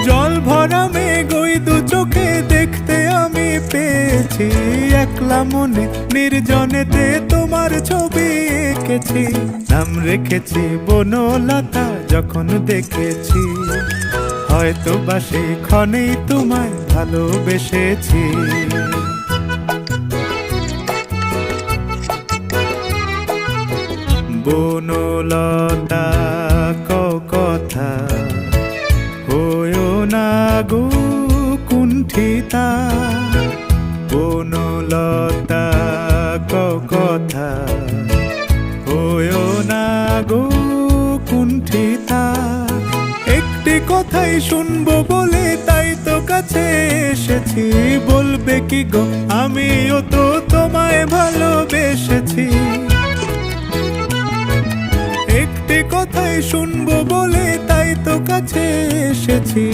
জল ভরা মেঘ ওই দু চোখে দেখতে আমি পেয়েছি, একলা মনে নির্জনেতে তোমার ছবি এঁকেছি। নাম রেখেছি বনলতা যখন দেখেছি, হয়তো বা সেই ক্ষণেই তোমায় ভালোবেসেছি। বনলতা কথা হয়ো না গো কুণ্ঠিতা, বনলতা কথা হয়ো না গো কুণ্ঠিতা। একটি কথাই শুনবো বলে তাই তো কাছে এসেছি, বলবে কি গো আমিও তো তোমায় ভালোবেসেছি। একটি কথাই শুনবো বলে তাই তো কাছে এসেছি।